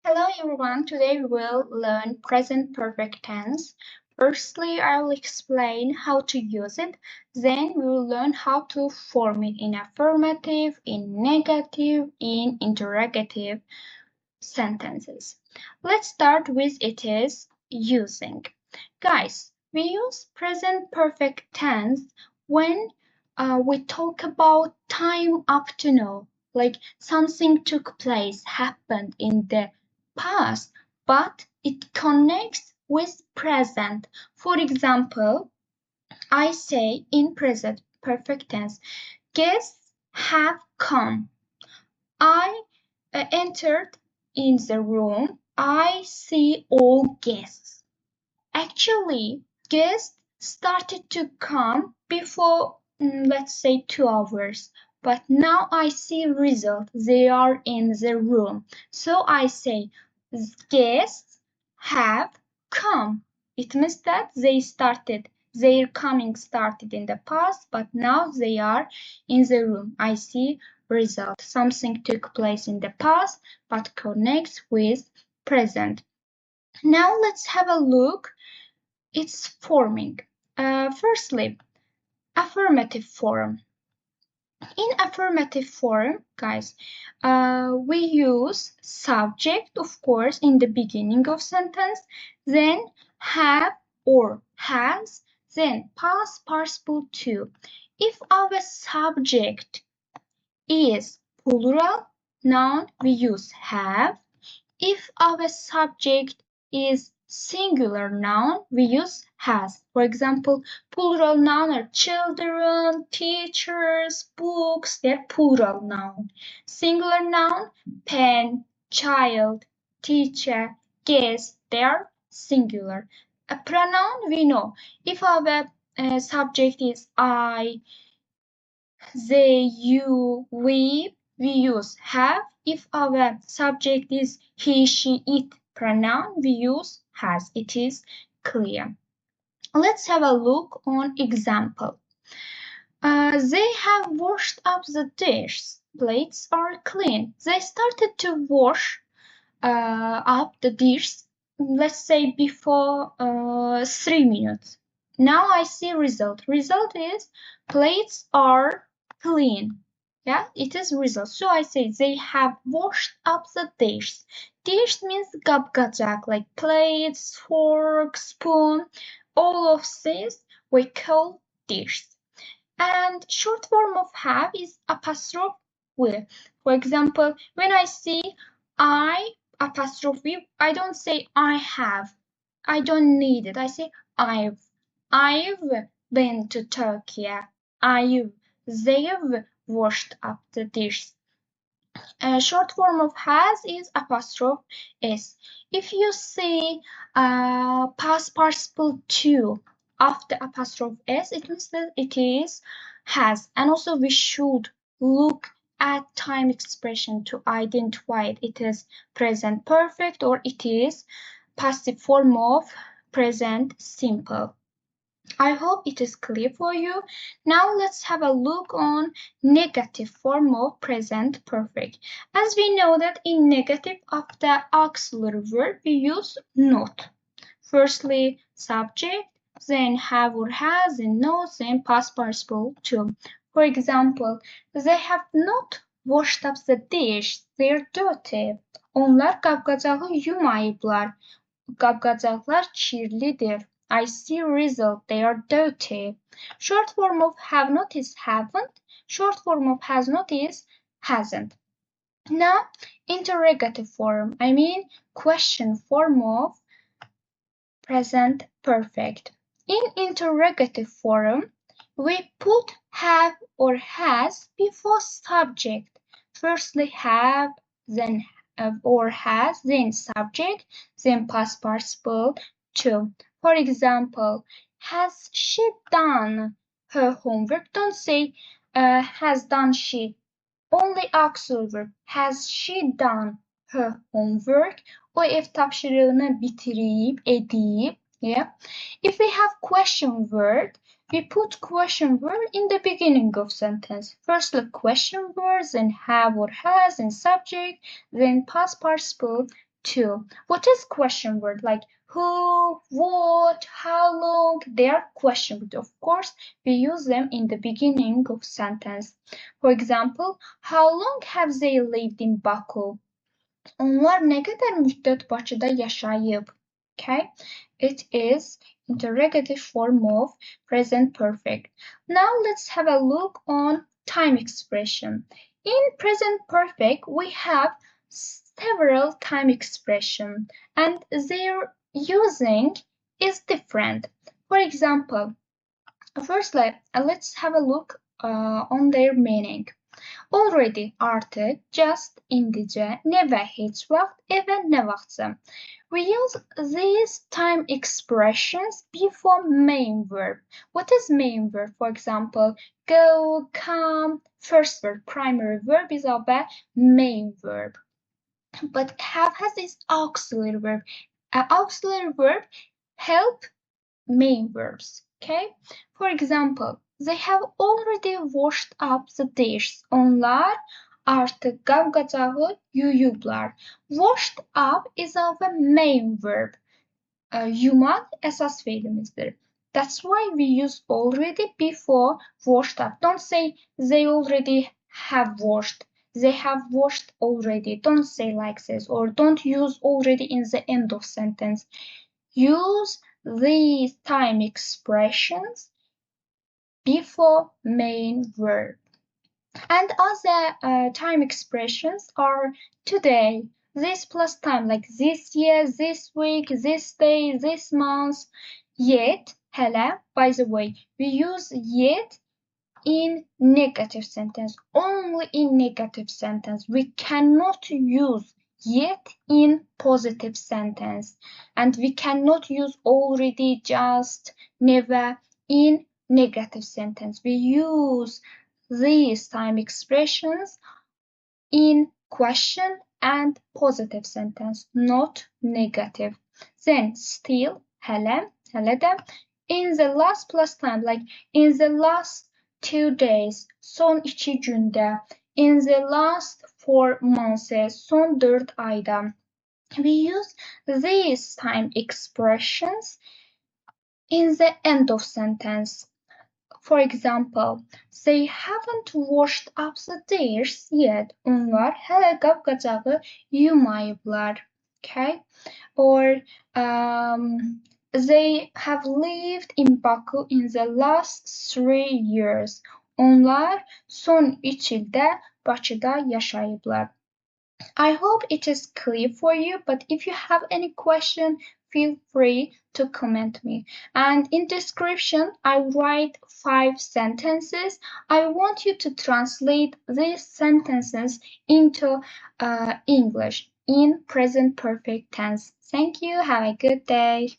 Hello everyone, today we will learn present perfect tense. Firstly, I will explain how to use it. Then we will learn how to form it in affirmative, in negative, in interrogative sentences. Let's start with it is using. Guys, we use present perfect tense when we talk about time up to now, like something took place, happened in the past, but it connects with present. For example, I say in present perfect tense, guests have come. I entered in the room. I see all guests. Actually, guests started to come before, let's say, 2 hours. But now I see result. They are in the room. So I say, guests have come. It means that their coming started in the past, but now they are in the room. I see result. Something took place in the past, but connects with present. Now let's have a look. It's forming. Firstly, affirmative form. In affirmative form, guys, we use subject, of course, in the beginning of sentence, then have or has, then past participle to. If our subject is plural noun, we use have. If our subject is singular noun, we use has. For example, plural noun are children, teachers, books, they're plural noun. Singular noun, pen, child, teacher, guest, they are singular. A pronoun, we know. If our subject is I, they, you, we use have. If our subject is he, she, it pronoun, we use has. It is clear. Let's have a look on example. They have washed up the dishes. Plates are clean. They started to wash up the dishes, let's say before 3 minutes. Now I see result. Result is plates are clean. Yeah, it is result. So I say they have washed up the dishes. Dish means kapkacak, like plates, fork, spoon. All of these we call dishes. And short form of have is apostrophe with. For example, when I see I apostrophe, I don't say I have. I don't need it. I say I've. I've been to Turkey. They've washed up the dishes. Short form of has is apostrophe s. If you see past participle to after apostrophe s, it means that it is has. And also we should look at time expression to identify it. It is present perfect or it is passive form of present simple. I hope it is clear for you. Now let's have a look on negative form of present perfect. As we know that in negative after auxiliary verb we use not. Firstly subject, then have or has, then not, then past participle to. For example, they have not washed up the dish. They're dirty. Onlar qab-qacağı yumayıblar. Qab-qacaqlar kirlidir. I see result. They are dirty. Short form of have not is haven't. Short form of has not is hasn't. Now, interrogative form. I mean question form of present perfect. In interrogative form, we put have or has before subject. Firstly have, then or has, then subject, then past participle to. For example, has she done her homework? Don't say has done she. Only auxiliary verb. Has she done her homework? O ev tapşırığını bitirip, edip. Yeah. If we have question word, we put question word in the beginning of sentence. Firstly question word, then have or has, then subject, then past participle to. What is question word? Like who, what, how long? They are question word. Of course, we use them in the beginning of sentence. For example, how long have they lived in Baku? Onlar nə qədər müddət Bakıda yaşayıb? Okay, it is interrogative form of present perfect. Now let's have a look on time expression. In present perfect, we have several time expression and their using is different. For example, firstly, let's have a look on their meaning. Already, artıq, just, indicə, nevə, heç vaxt, evə, nə vaxtsa. We use these time expressions before main verb. What is main verb? For example, go, come, first verb, primary verb is our main verb. But have has this auxiliary verb. An auxiliary verb help main verbs. Okay? For example, they have already washed up the dishes. Onlar artıq qab-qacağı yuyublar. Washed up is our main verb. Yumaq əsas fe'limizdir. That's why we use already before washed up. Don't say they already have washed. They have washed already. Don't say like this. Or don't use already in the end of sentence. Use these time expressions before main verb. And other time expressions are today, this plus time, like this year, this week, this day, this month. Yet, hələ, by the way, we use yet in negative sentence, only in negative sentence. We cannot use yet in positive sentence. And we cannot use already, just, never in negative sentence. We use these time expressions in question and positive sentence, not negative. Then still, hələ, hələdə, in the last plus time, like in the last 2 days, son 2 gündə, in the last 4 months, son 4 ayda. We use these time expressions in the end of sentence. For example, they haven't washed up the dishes yet. Onlar hələ qab-qacağı yumayıblar. Okay? Or they have lived in Baku in the last 3 years. Onlar son 3 ildə Bakıda yaşayıblar. I hope it is clear for you, but if you have any question, feel free to comment me. And in description, I write 5 sentences. I want you to translate these sentences into English in present perfect tense. Thank you. Have a good day.